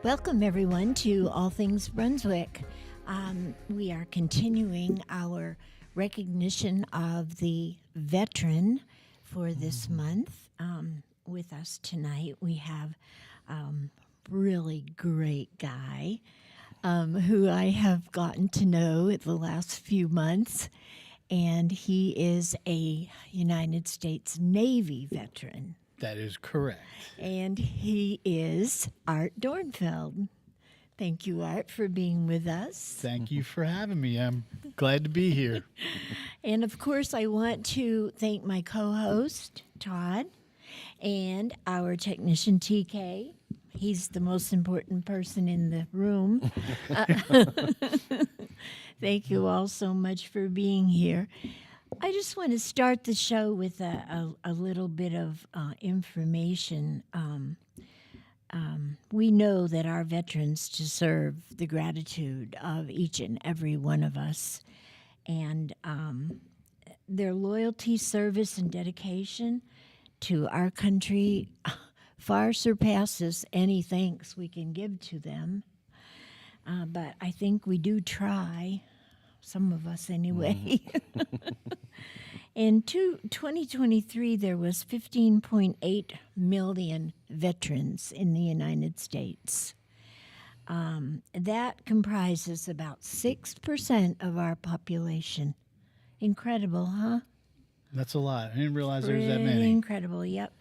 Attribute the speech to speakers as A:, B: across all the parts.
A: Welcome, everyone, to All Things Brunswick. We are continuing our recognition of the veteran for this month. With us tonight, we have really great guy who I have gotten to know the last few months, and he is a United States Navy veteran.
B: That is correct.
A: And he is Art Dornfeld. Thank you, Art, for being with us.
B: Thank you for having me. I'm glad to be here.
A: And of course, I want to thank my co-host, Todd, and our technician, TK. He's the most important person in the room. Thank you all so much for being here. I just want to start the show with a little bit of information. We know that our veterans deserve the gratitude of each and every one of us. And their loyalty, service, and dedication to our country far surpasses any thanks we can give to them. But I think we do try, some of us anyway. In 2023, there was 15.8 million veterans in the United States. That comprises about 6% of our population. Incredible, huh?
B: That's a lot. I didn't realize there was that many.
A: Incredible, yep.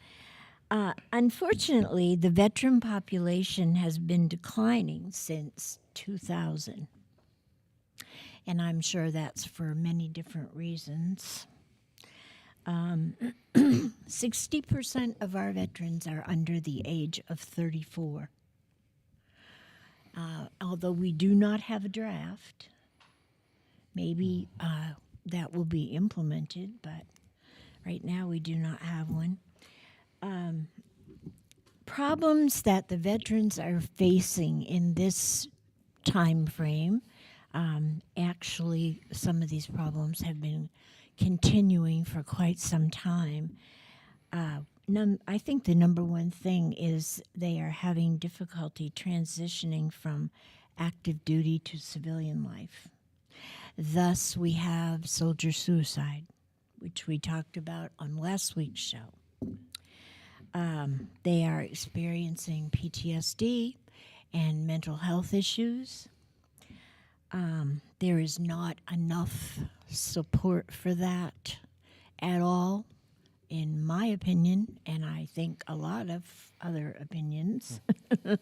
A: Unfortunately, the veteran population has been declining since 2000. And I'm sure that's for many different reasons. 60% of our veterans are under the age of 34. Although we do not have a draft, maybe that will be implemented, but right now we do not have one. Problems that the veterans are facing in this time frame, actually some of these problems have been continuing for quite some time. I think the number one thing is they are having difficulty transitioning from active duty to civilian life. Thus, we have soldier suicide, which we talked about on last week's show. They are experiencing PTSD and mental health issues. There is not enough support for that at all, in my opinion, and I think a lot of other opinions.
B: That's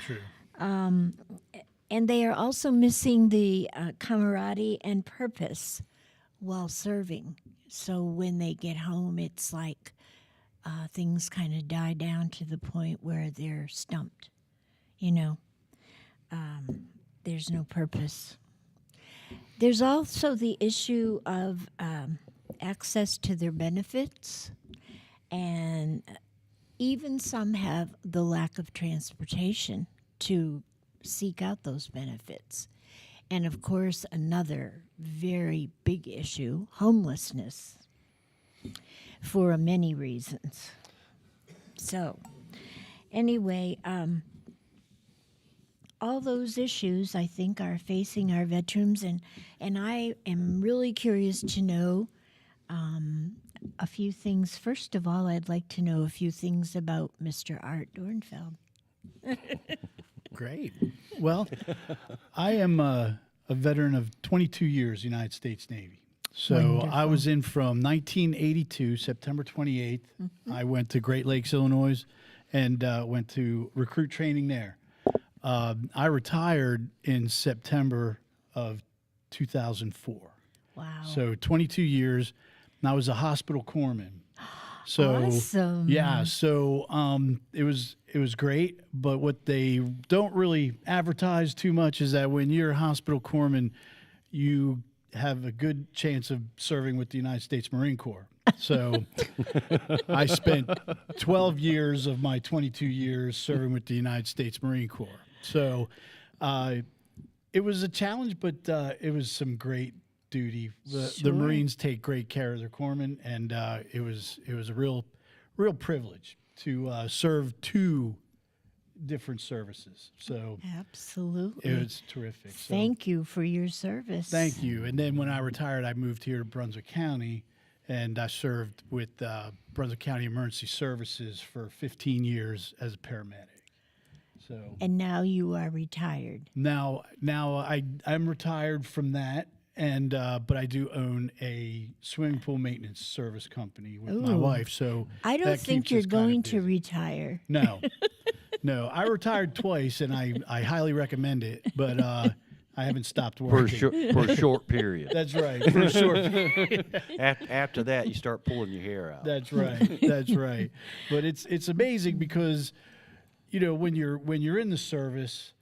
B: true.
A: And they are also missing the camaraderie and purpose while serving. So when they get home, it's like things kind of die down to the point where they're stumped. You know, there's no purpose. There's also the issue of access to their benefits, and even some have the lack of transportation to seek out those benefits. And of course, another very big issue, homelessness, for many reasons. So, anyway, all those issues, I think, are facing our veterans, and I am really curious to know a few things. First of all, I'd like to know a few things about Mr. Art Dornfeld.
B: Great. Well, I am a veteran of 22 years, United States Navy. So
A: Wonderful.
B: I was in from 1982, September 28th. Mm-hmm. I went to Great Lakes, Illinois, and went to recruit training there. I retired in September of 2004.
A: Wow.
B: So 22 years, and I was a hospital corpsman. So
A: awesome.
B: Yeah, so it was great, but what they don't really advertise too much is that when you're a hospital corpsman, you have a good chance of serving with the United States Marine Corps. So I spent 12 years of my 22 years serving with the United States Marine Corps. So it was a challenge, but it was some great duty. The Marines take great care of their corpsmen, and it was a real privilege to serve two different services. So
A: Absolutely.
B: it was terrific. So
A: Thank you for your service.
B: thank you. And then when I retired, I moved here to Brunswick County, and I served with Brunswick County Emergency Services for 15 years as a paramedic. So
A: And now you are retired.
B: now I'm retired from that, and but I do own a swimming pool maintenance service company with my
A: Ooh.
B: wife. So
A: I don't
B: that
A: think
B: keeps
A: you're
B: us kinda
A: going to
B: busy.
A: retire.
B: No, no. I retired twice, and I highly recommend it, but I haven't stopped
C: for
B: working.
C: for a short period.
B: That's right. For a short period.
C: After that, you start pulling your hair out.
B: That's right. That's right. But it's amazing because, you know, when you're in the service,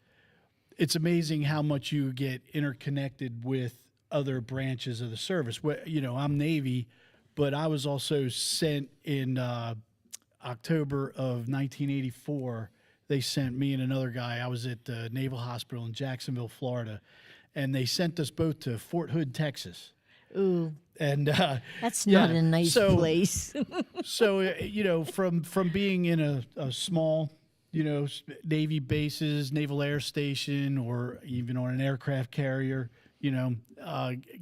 B: it's amazing how much you get interconnected with other branches of the service. You know, I'm Navy, but I was also sent in October of 1984. They sent me and another guy. I was at the Naval Hospital in Jacksonville, Florida, and they sent us both to Fort Hood, Texas.
A: Ooh,
B: And
A: that's
B: yeah,
A: not a nice
B: so-
A: place.
B: So you know, from being in a small, you know, Navy bases, Naval Air Station, or even on an aircraft carrier, you know,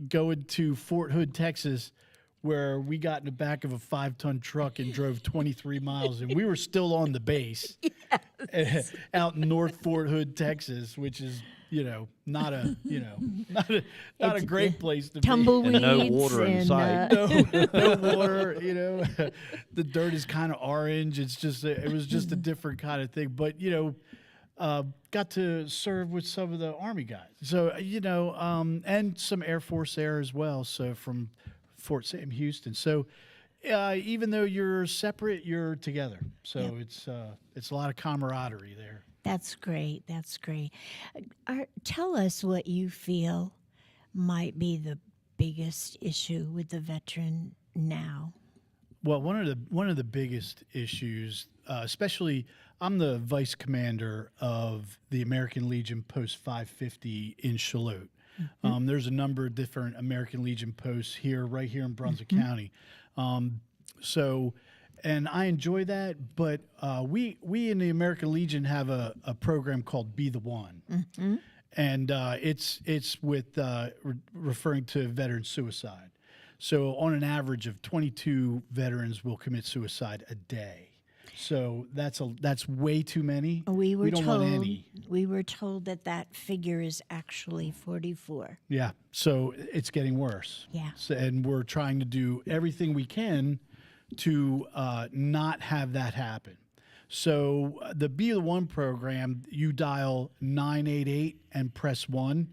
B: going to Fort Hood, Texas, where we got in the back of a 5-ton truck and drove 23 miles, and we were still on the base out in North Fort Hood, Texas, which is, you know, not a
A: It's,
B: great place to be.
A: Tumbleweeds
C: And no water in sight.
B: No water, you know. The dirt is kind of orange. It's just it was just a different kind of thing. But you know, got to serve with some of the Army guys. So you know, and some Air Force there as well. So from Fort Sam Houston. So even though you're separate, you're together. So it's a lot of camaraderie there.
A: That's great. That's great. Tell us what you feel might be the biggest issue with the veteran now.
B: Well, one of the biggest issues, especially, I'm the vice commander of the American Legion Post 550 in Shallotte. There's a number of different American Legion posts right here in Brunswick County. And I enjoy that, but we in the American Legion have a program called Be the One. And it's with referring to veteran suicide. So on an average of 22 veterans will commit suicide a day. So that's way too many.
A: We were
B: don't
A: told
B: want any.
A: we were told that figure is actually 44.
B: Yeah. So it's getting worse.
A: Yeah.
B: So, and we're trying to do everything we can to not have that happen. So the Be the One program, you dial 988 and press 1.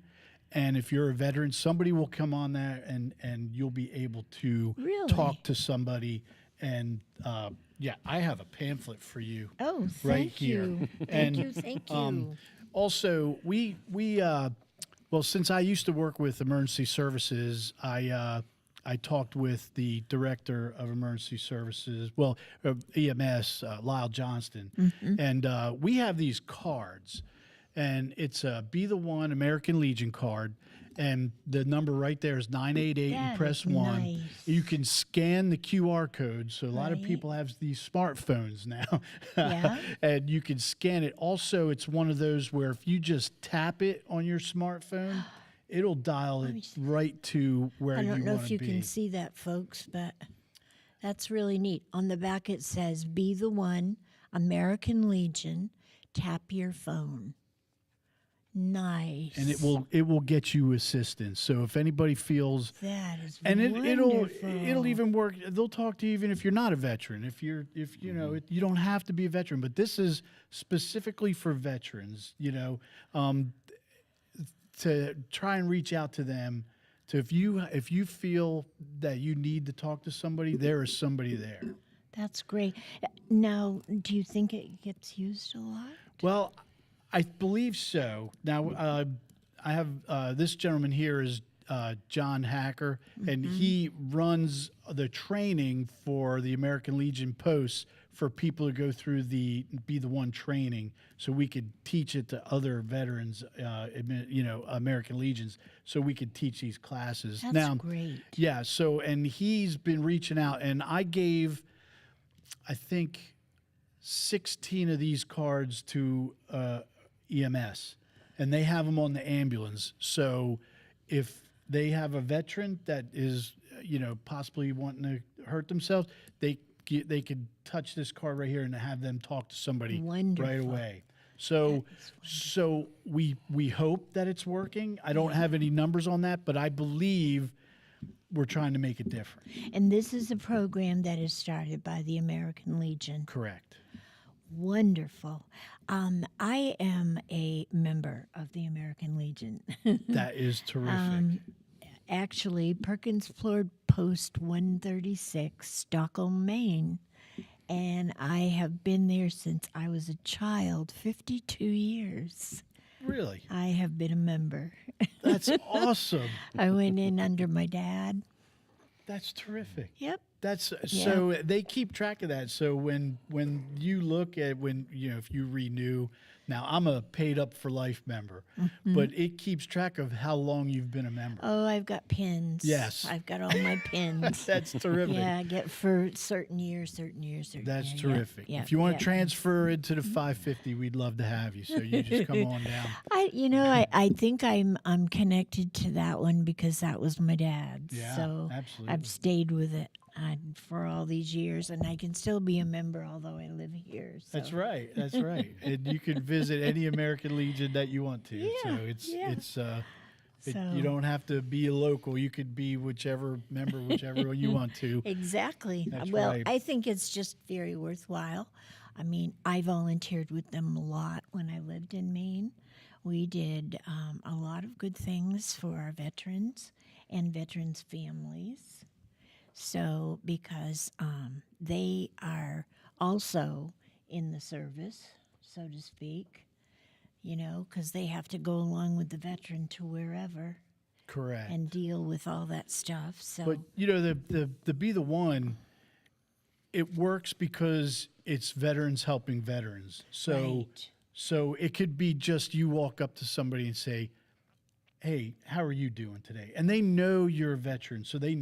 B: And if you're a veteran, somebody will come on there and you'll be able to
A: Really?
B: talk to somebody. And yeah, I have a pamphlet for you.
A: Oh,
B: Right
A: thank
B: here.
A: you.
B: And,
A: Thank you.
B: Also, we well, since I used to work with emergency services, I talked with the director of emergency services, well, EMS, Lyle Johnston, and we have these cards, and it's a Be the One American Legion card, and the number right there is 988 and
A: That
B: press
A: is
B: 1.
A: nice.
B: You can scan the QR code, so a lot of
A: Right.
B: people have these smartphones now,
A: Yeah.
B: and you can scan it. Also, it's one of those where if you just tap it on your smartphone, it'll dial it right to where
A: I
B: you
A: don't know
B: want
A: if
B: to
A: you
B: be.
A: can see that, folks, but that's really neat. On the back it says, Be the One, American Legion, tap your phone. Nice.
B: And it will get you assistance. So if anybody feels,
A: That is
B: and it'll
A: wonderful.
B: even work. They'll talk to you even if you're not a veteran. If you know you don't have to be a veteran, but this is specifically for veterans. You know, to try and reach out to them. To if you feel that you need to talk to somebody, there is somebody there.
A: That's great. Now, do you think it gets used a lot?
B: Well, I believe so. Now, I have this gentleman here is John Hacker, and he runs the training for the American Legion posts for people to go through the Be the One training, so we could teach it to other veterans, you know, American Legions, so we could teach these classes.
A: That's
B: now,
A: great.
B: yeah. So, and he's been reaching out, and I gave, I think, 16 of these cards to EMS, and they have them on the ambulance. So if they have a veteran that is, possibly wanting to hurt themselves, they could touch this card right here and have them talk to somebody
A: Wonderful.
B: right away. So we hope that it's working. I don't have any numbers on that, but I believe we're trying to make it different.
A: And this is a program that is started by the American Legion.
B: Correct.
A: Wonderful. I am a member of the American Legion.
B: That is terrific.
A: Actually, Perkins Floyd Post 136, Stockholm, Maine. And I have been there since I was a child, 52 years.
B: Really?
A: I have been a member.
B: That's awesome.
A: I went in under my dad.
B: That's terrific.
A: Yep.
B: So they keep track of that. So when you look at if you renew, now I'm a paid up for life member, but it keeps track of how long you've been a member.
A: Oh, I've got pins.
B: Yes.
A: I've got all my pins.
B: That's terrific.
A: Yeah, I get for certain years.
B: That's
A: yeah,
B: terrific.
A: Yeah,
B: if you want
A: yeah.
B: to transfer into the 550, we'd love to have you. So you just come on down.
A: I think I'm connected to that one because that was my dad's.
B: Yeah,
A: so
B: absolutely.
A: I've stayed with it for all these years, and I can still be a member although I live here. So.
B: That's right. That's right. And you can visit any American Legion that you want to.
A: Yeah,
B: So
A: So-
B: you don't have to be a local. You could be whichever one you want to.
A: Exactly.
B: That's
A: Well,
B: right.
A: I think it's just very worthwhile. I mean, I volunteered with them a lot when I lived in Maine. We did a lot of good things for our veterans and veterans' families. So, because they are also in the service, so to speak, because they have to go along with the veteran to wherever
B: Correct.
A: and deal with all that stuff. So,
B: But the Be the One, it works because it's veterans helping veterans.
A: Right.
B: So it could be just you walk up to somebody and say, "Hey, how are you doing today?" And they know you're a veteran, so they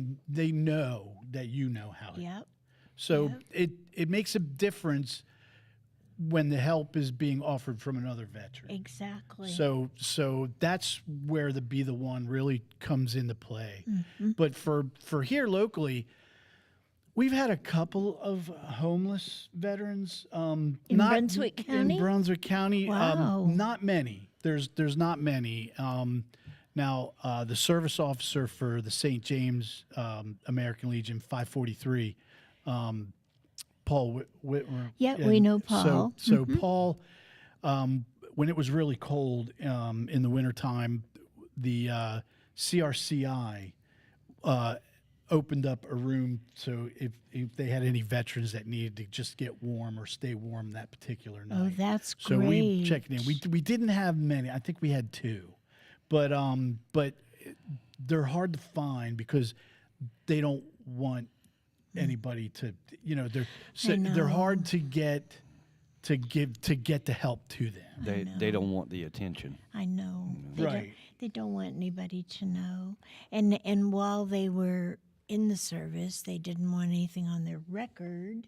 B: know that you know how.
A: yep.
B: So it makes a difference when the help is being offered from another veteran.
A: Exactly.
B: So that's where the Be the One really comes into play. But for here locally, we've had a couple of homeless veterans.
A: In Brunswick County?
B: In Brunswick County,
A: Wow.
B: not many. There's not many. Now the service officer for the St. James American Legion 543. Paul Whitmer.
A: Yeah, we know
B: So,
A: Paul.
B: so Paul, when it was really cold in the wintertime, the CRCI opened up a room so if they had any veterans that needed to just get warm or stay warm that particular night.
A: Oh, that's
B: so
A: great.
B: we checked in. We didn't have many. I think we had two, but they're hard to find because they don't want anybody to they're hard to get the help to them.
C: They don't want the attention.
A: I know.
B: Right.
A: They don't want anybody to know. And while they were in the service, they didn't want anything on their record.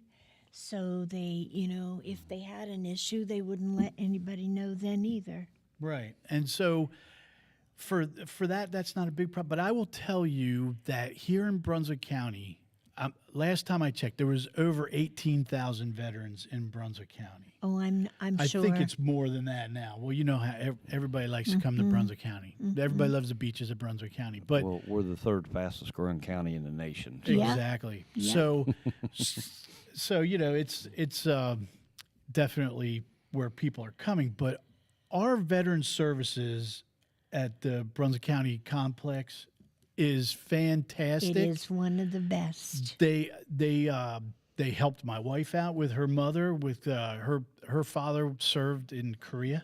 A: So they, if they had an issue, they wouldn't let anybody know then either.
B: Right. And so for that's not a big problem. But I will tell you that here in Brunswick County, last time I checked, there was over 18,000 veterans in Brunswick County.
A: Oh, I'm
B: I
A: sure.
B: think it's more than that now. Well, you know how everybody likes to come to Brunswick County. Everybody loves the beaches of Brunswick County. But
C: Well, we're the third fastest growing county in the nation.
A: Yeah.
B: exactly.
A: Yeah.
B: So it's definitely where people are coming. But our veteran services at the Brunswick County complex is fantastic.
A: It is one of the best.
B: They helped my wife out with her mother. With her father served in Korea,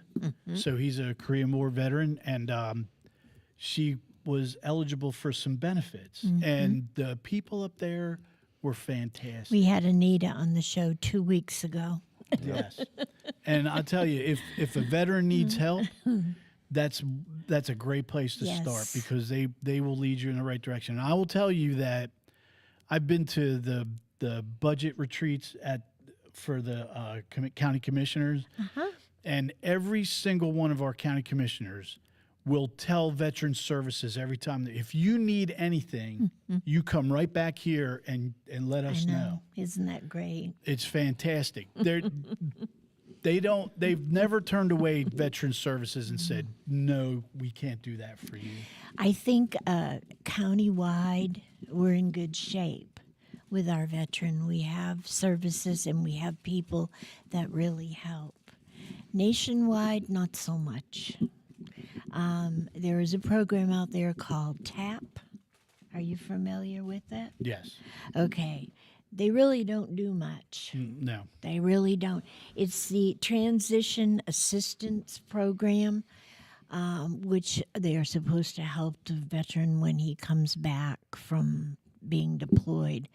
B: so he's a Korean War veteran, and she was eligible for some benefits. And the people up there were fantastic.
A: We had Anita on the show 2 weeks ago.
B: Yes, and I'll tell you, if a veteran needs help, that's a great place to start
A: Yes.
B: because they will lead you in the right direction. And I will tell you that I've been to the budget retreats for the county commissioners, and every single one of our county commissioners will tell Veteran Services every time that if you need anything, you come right back here and let
A: I
B: us
A: know.
B: know.
A: Isn't that great?
B: It's fantastic. They've never turned away Veteran Services and said, no, we can't do that for you.
A: I think countywide, we're in good shape with our veteran. We have services and we have people that really help. Nationwide, not so much. There is a program out there called TAP. Are you familiar with that?
B: Yes.
A: Okay. They really don't do much.
B: No.
A: They really don't. It's the Transition Assistance Program, which they are supposed to help the veteran when he comes back from being deployed,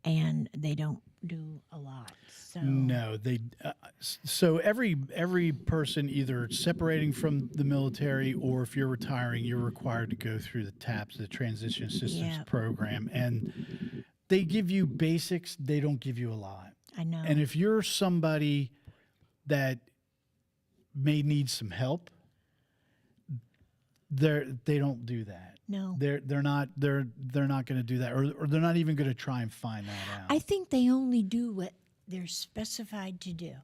A: and they don't do a lot. So
B: No, they. So every person either separating from the military or if you're retiring, you're required to go through the TAPS, the Transition Assistance
A: Yeah.
B: Program, and they give you basics. They don't give you a lot.
A: I know.
B: And if you're somebody that may need some help, they don't do that.
A: No.
B: They're not going to do that, or they're not even going to try and find that out.
A: I think they only do what they're specified to do.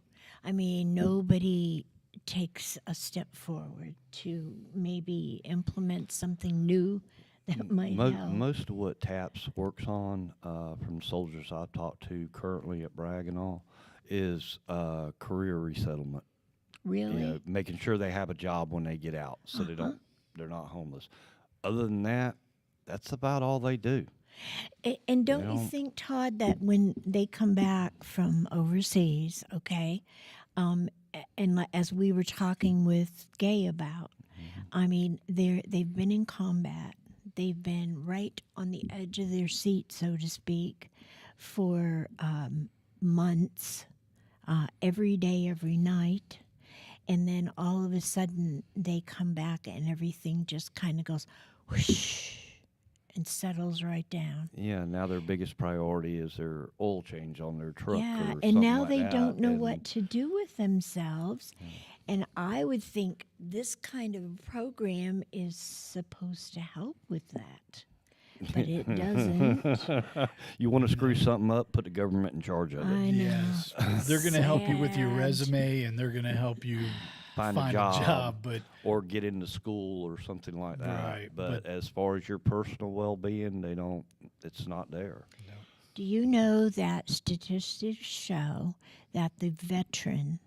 A: I mean, nobody takes a step forward to maybe implement something new that might help.
C: Most of what TAPS works on, from soldiers I've talked to currently at Bragg and all, is career resettlement.
A: Really?
C: You know, making sure they have a job when they get out, so they're not homeless. Other than that, that's about all they do.
A: And don't you think, Todd, that when they come back from overseas, okay, and as we were talking with Gay about, I mean, they've been in combat. They've been right on the edge of their seat, so to speak, for months, every day, every night. And then all of a sudden they come back and everything just kind of goes whoosh and settles right down.
C: Yeah, now their biggest priority is their oil change on their truck.
A: Yeah,
C: or
A: and
C: something
A: now
C: like
A: they
C: that,
A: don't know
C: and
A: what to do with themselves. And I would think this kind of a program is supposed to help with that. But it doesn't.
C: You want to screw something up, put the government in charge of it.
A: I know.
B: Yes, they're going to help you with your
A: Sad.
B: resume, and they're going to help you
C: Find a job.
B: But
C: Or get into school or something like that.
B: Right,
C: But
B: but-
C: as far as your personal well-being, it's not there.
A: Do you know that statistics show that the veteran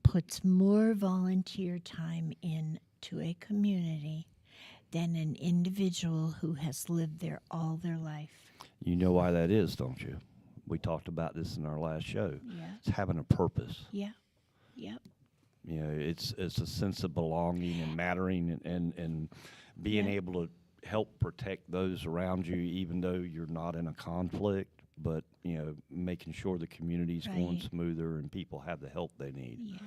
A: puts more volunteer time into a community than an individual who has lived there all their life?
C: You know why that is, don't you? We talked about this in our last show.
A: Yeah.
C: It's having a purpose.
A: Yeah. Yep.
C: You know, it's a sense of belonging and mattering and being
A: Yeah.
C: able to help protect those around you, even though you're not in a conflict. But you know, making sure the community's going
A: Right.
C: smoother and people have the help they need.
A: Yeah.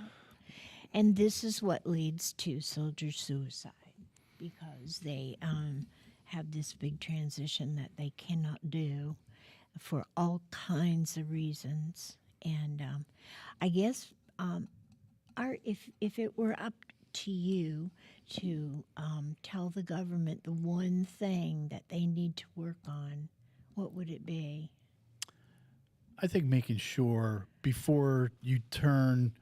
A: And this is what leads to soldier suicide, because they have this big transition that they cannot do for all kinds of reasons. And I guess, Art, if it were up to you to tell the government the one thing that they need to work on, what would it be?
B: I think making sure before you turn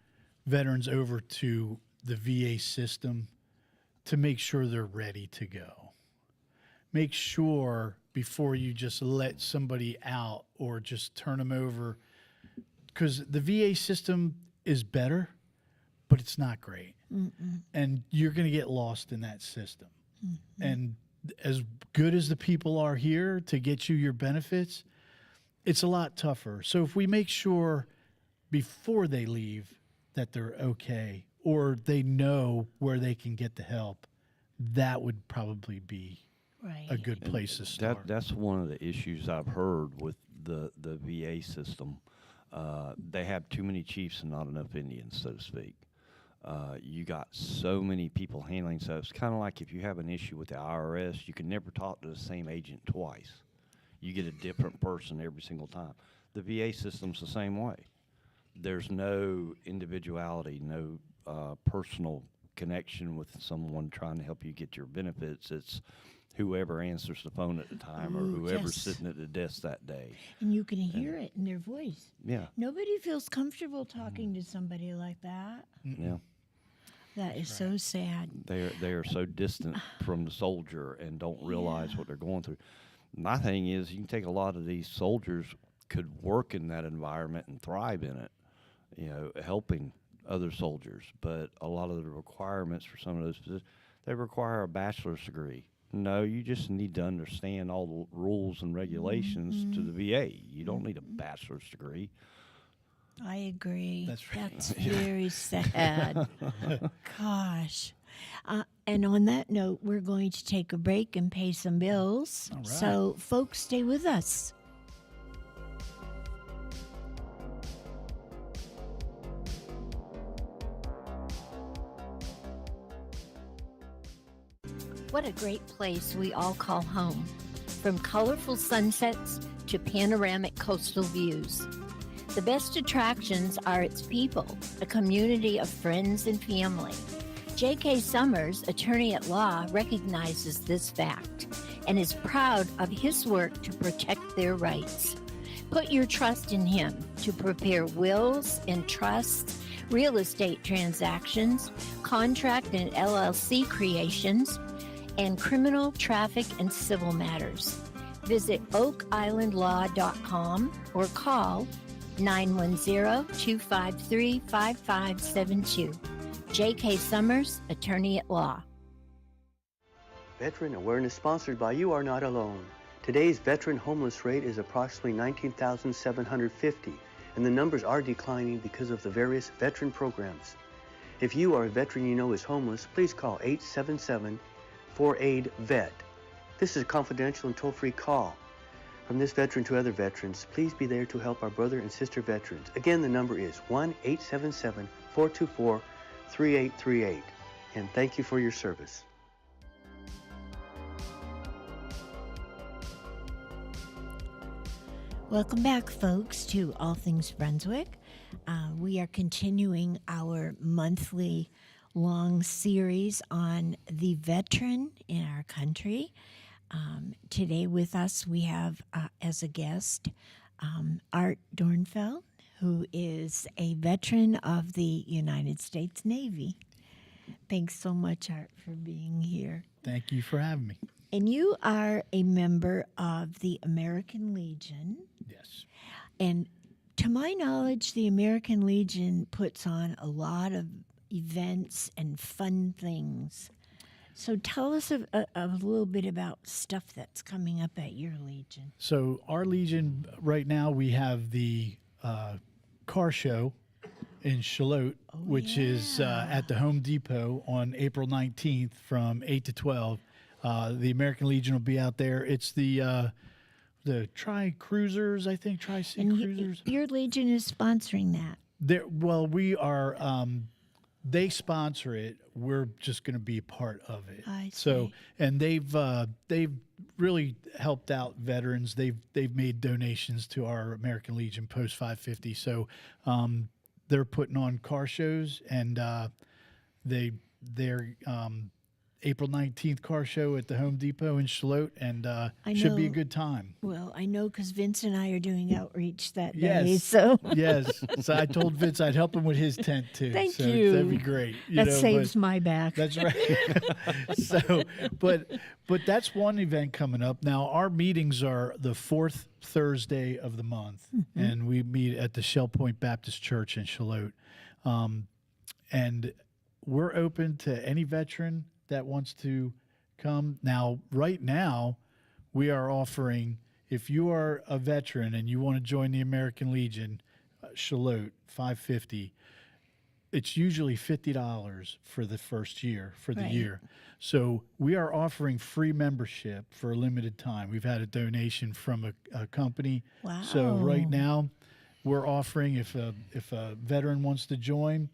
B: veterans over to the VA system, to make sure they're ready to go. Make sure before you just let somebody out or just turn them over, because the VA system is better, but it's not great. And you're going to get lost in that system. And as good as the people are here to get you your benefits, it's a lot tougher. So if we make sure before they leave that they're okay, or they know where they can get the help, that would probably be
A: Right.
B: a good place to start.
C: That's one of the issues I've heard with the VA system. They have too many chiefs and not enough Indians, so to speak. You got so many people handling stuff. It's kind of like if you have an issue with the IRS, you can never talk to the same agent twice. You get a different person every single time. The VA system's the same way. there's no individuality, no personal connection with someone trying to help you get your benefits. It's whoever answers the phone at the time or
A: Ooh,
C: whoever's
A: yes.
C: sitting at the desk that day.
A: And you can hear it in their voice.
C: Yeah,
A: Nobody feels comfortable talking to somebody like that.
C: yeah.
A: That is so sad.
C: They are so distant from the soldier and don't realize what they're going through. My thing is, you can take a lot of these soldiers could work in that environment and thrive in it, you know, helping other soldiers. But a lot of the requirements for some of those positions, they require a bachelor's degree. No, you just need to understand all the rules and regulations to the VA. You don't need a bachelor's degree.
A: I agree.
B: That's right.
A: That's very sad. Gosh. And on that note, we're going to take a break and pay some bills.
B: All right.
A: So, folks, stay with us. What a great place we all call home. From colorful sunsets to panoramic coastal views. The best attractions are its people, a community of friends and family. J.K. Summers, attorney at law, recognizes this fact and is proud of his work to protect their rights. Put your trust in him to prepare wills and trusts, real estate transactions, contract and LLC creations, and criminal, traffic, and civil matters. Visit oakislandlaw.com or call 910-253-5572. J.K. Summers, Attorney at Law.
D: Veteran Awareness sponsored by You Are Not Alone. Today's veteran homeless rate is approximately 19,750, and the numbers are declining because of the various veteran programs. If you are a veteran you know is homeless, please call 877-4AID-VET. This is a confidential and toll-free call. From this veteran to other veterans, please be there to help our brother and sister veterans. Again, the number is 1-877-424-3838. And thank you for your service.
A: Welcome back, folks, to All Things Brunswick. We are continuing our monthly long series on the veteran in our country. Today with us we have as a guest Art Dornfeld, who is a veteran of the United States Navy. Thanks so much, Art, for being here.
B: Thank you for having me.
A: And you are a member of the American Legion.
B: Yes.
A: And to my knowledge, the American Legion puts on a lot of events and fun things. So tell us a little bit about stuff that's coming up at your Legion.
B: So our Legion right now, we have the car show in Charlotte, which is at the Home Depot on April 19th from 8 to 12. The American Legion will be out there. It's the Tri-Cruisers, I think, Tri-Sea Cruisers.
A: Your Legion is sponsoring that.
B: Well, we are. They sponsor it. We're just going to be a part of it.
A: I
B: So,
A: see.
B: and they've really helped out veterans. They've made donations to our American Legion Post 550. So, they're putting on car shows, and they're April 19th car show at the Home Depot in Charlotte, and should be a
A: know.
B: good time.
A: Well, I know because Vince and I are doing outreach that day.
B: Yes.
A: So
B: Yes. So I told Vince I'd help him with his tent too.
A: Thank
B: so
A: you.
B: That'd be great.
A: that saves my back.
B: That's right. So, but that's one event coming up. Now, our meetings are the fourth Thursday of the month, and we meet at the Shell Point Baptist Church in Charlotte. And we're open to any veteran that wants to come. Now, right now, we are offering, if you are a veteran and you want to join the American Legion, Charlotte, $550. It's usually $50 for the first year, for the
A: Right.
B: year. So we are offering free membership for a limited time. We've had a donation from a company. So right
A: Wow.
B: now, we're offering, if a veteran wants to join,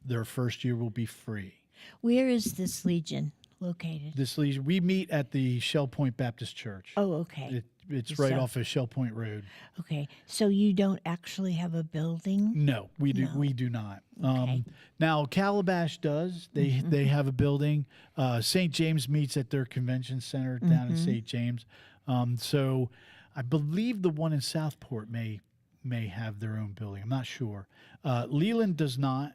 B: their first year will be free.
A: Where is this Legion located?
B: This Legion, we meet at the Shell Point Baptist Church.
A: Oh, okay.
B: It's right
A: So-
B: off of Shell Point Road.
A: Okay, so you don't actually have a building?
B: No, we do.
A: No.
B: We do not.
A: Okay.
B: Now Calabash does. They have a building. St. James meets at their convention center down in St. James. So I believe the one in Southport may have their own building. I'm not sure. Leland does not.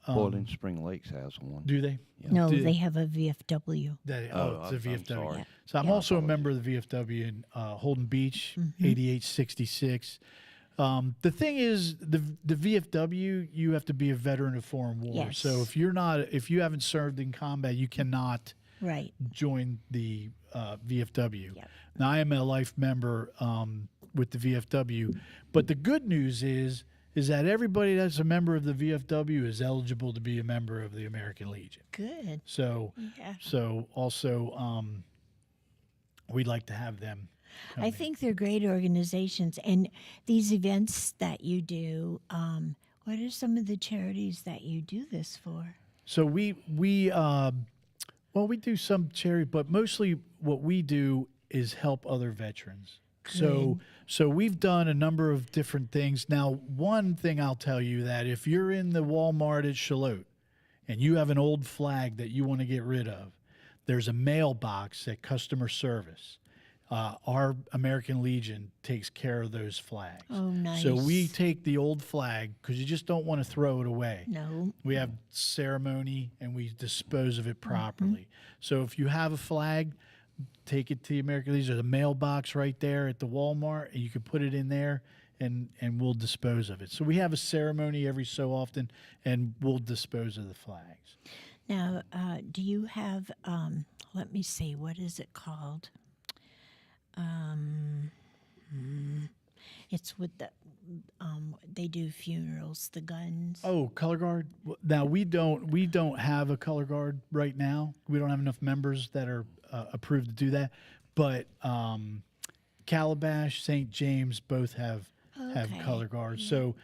C: Boiling Spring Lakes has one.
B: Do they?
A: No,
B: Do-
A: they have a VFW.
C: Oh,
B: It's a
C: I'm
B: VFW.
C: sorry.
B: So I'm
A: Yeah.
B: also a member of the VFW in Holden Beach, 8866. The thing is, the VFW, you have to be a veteran of foreign war.
A: Yes.
B: So if you haven't served in combat, you cannot
A: Right.
B: join the VFW.
A: Yep.
B: Now I am a life member with the VFW, but the good news is that everybody that's a member of the VFW is eligible to be a member of the American Legion.
A: Good.
B: So,
A: Yeah.
B: so also, we'd like to have them. come
A: I
B: in.
A: think they're great organizations. And these events that you do, what are some of the charities that you do this for?
B: So we do some charity, but mostly what we do is help other veterans. So we've done a number of different things. Now, one thing I'll tell you that if you're in the Walmart at Charlotte and you have an old flag that you want to get rid of, there's a mailbox at customer service. Our American Legion takes care of those flags.
A: Oh, nice.
B: So we take the old flag because you just don't want to throw it away.
A: No.
B: We have ceremony and we dispose of it
A: Mm-hmm.
B: properly. So if you have a flag, take it to the American Legion. There's a mailbox right there at the Walmart, and you can put it in there, and we'll dispose of it. So we have a ceremony every so often, and we'll dispose of the flags.
A: Now, do you have, let me see, what is it called? It's with the, they do funerals, the guns.
B: Oh, color guard. Now we don't have a color guard right now. We don't have enough members that are approved to do that. But Calabash, St. James both have
A: Okay.
B: color guards. So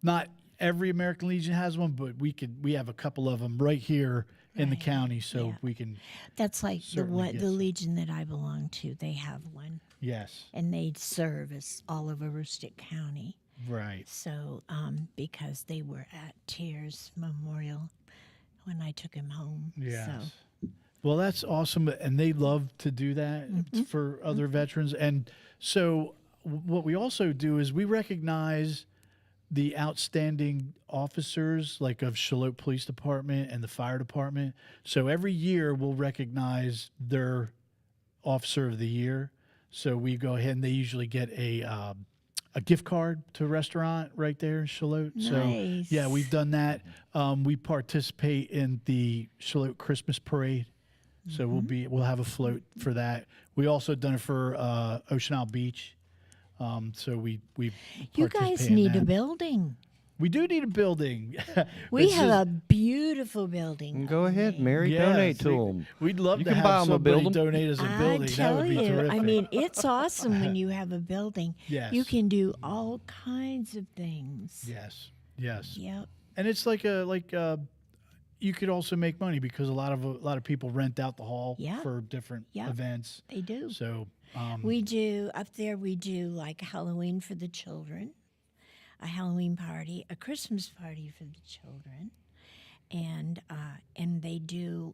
B: not every American Legion has one, but we have a couple of them right here in the
A: Right.
B: county, so
A: Yeah.
B: we can.
A: That's like
B: Certainly
A: the
B: get some.
A: Legion that I belong to. They have one,
B: Yes,
A: and they serve as all over Aroostook County.
B: right.
A: So, because they were at Tears Memorial when I took him home.
B: Yes.
A: So,
B: Well, that's awesome, and they love to do that for other veterans. And so, what we also do is we recognize the outstanding officers, like of Charlotte Police Department and the Fire Department. So every year we'll recognize their Officer of the Year. So we go ahead and they usually get a gift card to a restaurant right there in Charlotte. So
A: Nice.
B: yeah, we've done that. We participate in the Charlotte Christmas Parade. So we'll have a float for that. We also done it for Ocean Isle Beach. So we
A: you
B: participate
A: guys
B: in
A: need a
B: that.
A: building.
B: We do need a building.
A: We
B: It's
A: have
B: just-
A: a beautiful building.
C: Go ahead, Mary.
B: Yes,
C: donate to them.
B: We'd love
C: You
B: to
C: can
B: have
C: buy 'em a
B: somebody
C: building.
B: donate us a
A: I
B: building. That
A: tell
B: would be
A: you,
B: terrific.
A: I mean, it's awesome when you have a building.
B: Yes.
A: You can do all kinds of things.
B: yes, yes,
A: Yep.
B: and it's you could also make money because a lot of people rent out the hall
A: Yeah.
B: for different
A: Yeah.
B: events.
A: They do.
B: So
A: We do up there. We do like Halloween for the children, a Halloween party, a Christmas party for the children, and they do.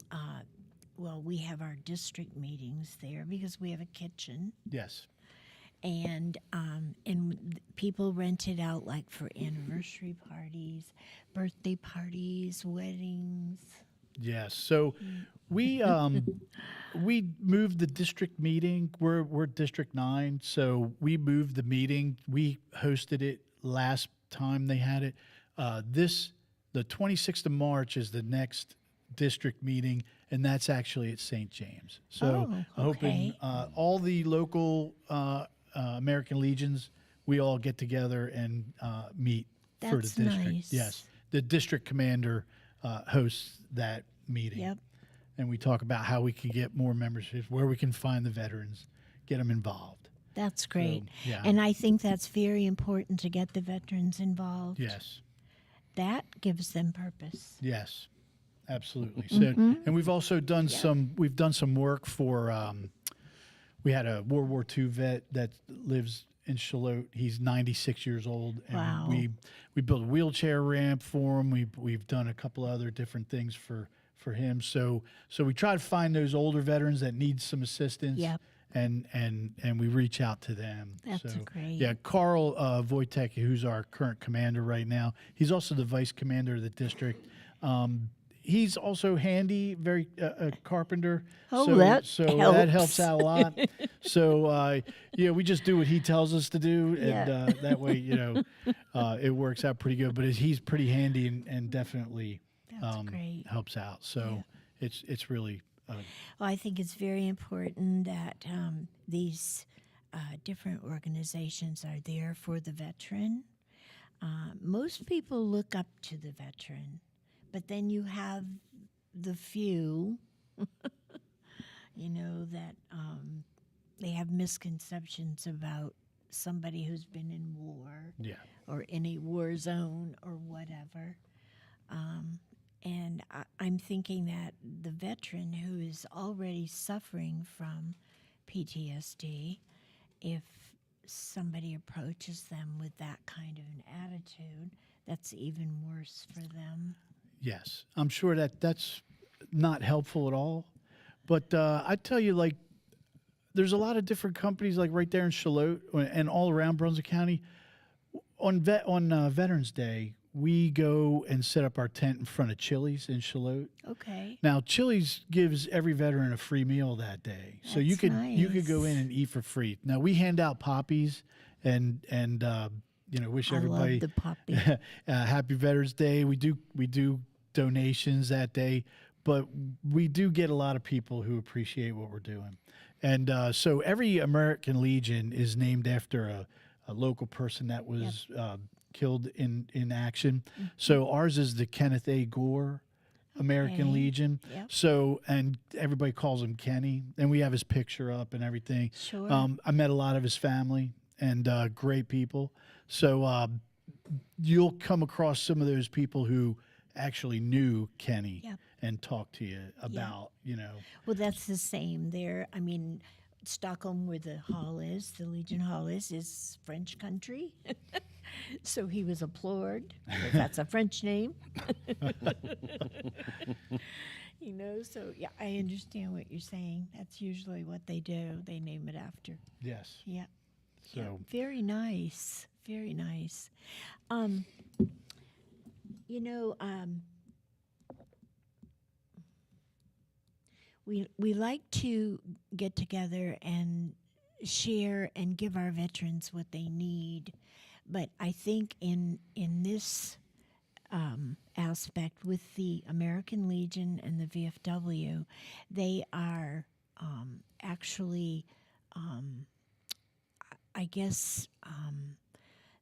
A: Well, we have our district meetings there because we have a kitchen,
B: yes,
A: and people rent it out like for anniversary parties, birthday parties, weddings.
B: yes. So we moved the district meeting. We're District 9, so we moved the meeting. We hosted it last time they had it. The 26th of March is the next district meeting, and that's actually at St. James. So
A: Oh,
B: I'm hoping
A: okay.
B: all the local American Legions, we all get together and meet for the
A: That's
B: district.
A: nice.
B: Yes, the district commander hosts that meeting.
A: Yep.
B: And we talk about how we can get more memberships, where we can find the veterans, get them involved.
A: That's great.
B: yeah.
A: And I think that's very important to get the veterans involved.
B: Yes,
A: That gives them purpose.
B: yes, absolutely. So, and we've also done some. We've done some work for. we had a World War II vet that lives in Charlotte. He's 96 years old, and
A: Wow.
B: we built a wheelchair ramp for him. We've done a couple other different things for him. So we try to find those older veterans that need some assistance.
A: Yep.
B: And we reach out to them.
A: That's
B: so,
A: great.
B: Yeah, Carl Wojtek, who's our current commander right now, he's also the vice commander of the district. He's also handy, very a carpenter.
A: Oh,
B: so,
A: that
B: so
A: helps.
B: that helps out a lot. So yeah, we just do what he tells us to do, and
A: Yeah.
B: that way, it works out pretty good. But he's pretty handy and definitely
A: That's great.
B: helps out. So it's really.
A: Well, I think it's very important that these different organizations are there for the veteran. Most people look up to the veteran, but then you have the few, that they have misconceptions about somebody who's been in war or in a war zone or whatever. And I'm thinking that the veteran who is already suffering from PTSD, if somebody approaches them with that kind of an attitude, that's even worse for them.
B: Yes, I'm sure that's not helpful at all. But I tell you, like, there's a lot of different companies, like right there in Charlotte and all around Brunswick County. On Veterans Day, we go and set up our tent in front of Chili's in Charlotte.
A: Okay.
B: Now, Chili's gives every veteran a free meal that day, so you
A: That's
B: could go in
A: nice.
B: and eat for free. Now, we hand out poppies and wish
A: I
B: everybody
A: love the puppy.
B: happy Veterans Day. We do donations that day, but we do get a lot of people who appreciate what we're doing, and so every American Legion is named after a local person that was killed in action. So ours is the Kenneth A. Gore American
A: Okay.
B: Legion.
A: Yep.
B: So, and everybody calls him Kenny, and we have his picture up and everything.
A: Sure.
B: I met a lot of his family and great people. So you'll come across some of those people who actually knew Kenny
A: Yep.
B: and talked to you about,
A: Well, that's the same there. I mean, Stockholm, where the hall is, the Legion Hall is French country. So he was applauded. That's a French name. So yeah, I understand what you're saying. That's usually what they do. They name it after.
B: yes.
A: Yeah.
B: So
A: Yeah, very nice. Very nice. We like to get together and share and give our veterans what they need, but I think in this aspect with the American Legion and the VFW, they are actually, I guess,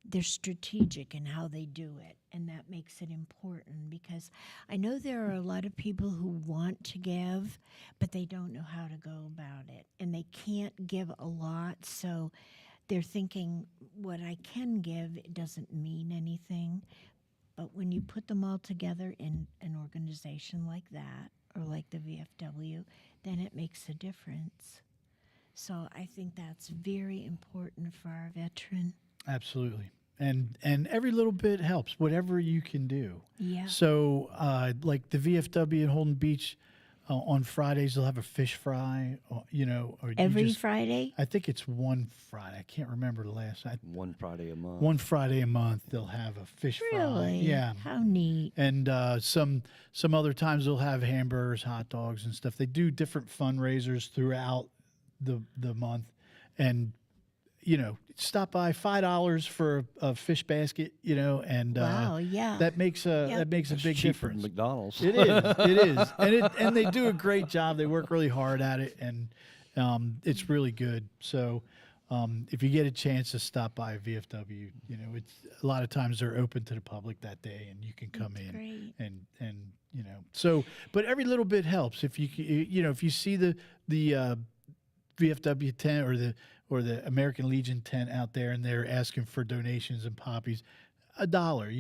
A: they're strategic in how they do it, and that makes it important because I know there are a lot of people who want to give, but they don't know how to go about it, and they can't give a lot, so they're thinking, what I can give, it doesn't mean anything. But when you put them all together in an organization like that, or like the VFW, then it makes a difference. So I think that's very important for our veteran.
B: absolutely. And every little bit helps, whatever you can do.
A: Yeah.
B: So, like the VFW in Holden Beach, on Fridays they'll have a fish fry. Or you
A: Every
B: just,
A: Friday?
B: I think it's one Friday. I can't remember the last.
C: One Friday a month.
B: One Friday a month they'll have a fish fry.
A: Really?
B: Yeah.
A: How neat.
B: And some other times they'll have hamburgers, hot dogs, and stuff. They do different fundraisers throughout the month, and stop by $5 for a fish basket. And
A: Wow, yeah.
B: that makes a
A: Yep.
B: that makes a big
C: Cheaper than
B: difference.
C: McDonald's.
B: It is, and they do a great job. They work really hard at it, and it's really good. So. If you get a chance to stop by VFW, it's a lot of times they're open to the public that day, and you can come
A: That's
B: in
A: great.
B: and So, but every little bit helps. If if you see the VFW tent or the American Legion tent out there, and they're asking for donations and poppies, $1.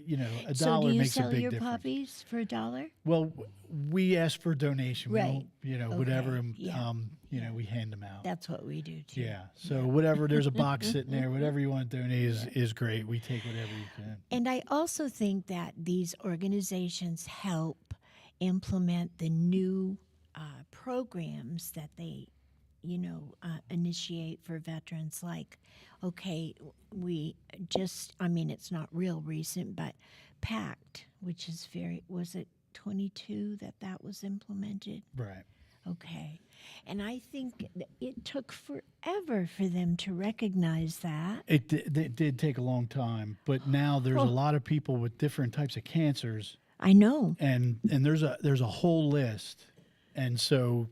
B: You know, a
A: So
B: dollar
A: do you
B: makes a
A: sell
B: big
A: your
B: difference.
A: puppies for $1?
B: Well, we ask for a donation. We
A: Right.
B: don't, you know,
A: Okay.
B: whatever. And,
A: Yeah.
B: you know, we hand them out.
A: That's what we do too.
B: Yeah. So whatever, there's a box sitting there. Whatever you want to donate is great. We take whatever you can.
A: And I also think that these organizations help implement the new programs that they, initiate for veterans. Like, okay, we just, I mean, it's not real recent, but PACT, which is was it 22 that was implemented?
B: Right.
A: Okay. And I think it took forever for them to recognize that.
B: It did take a long time, but now there's a lot of people with different types of cancers,
A: I know.
B: and there's a whole list, and so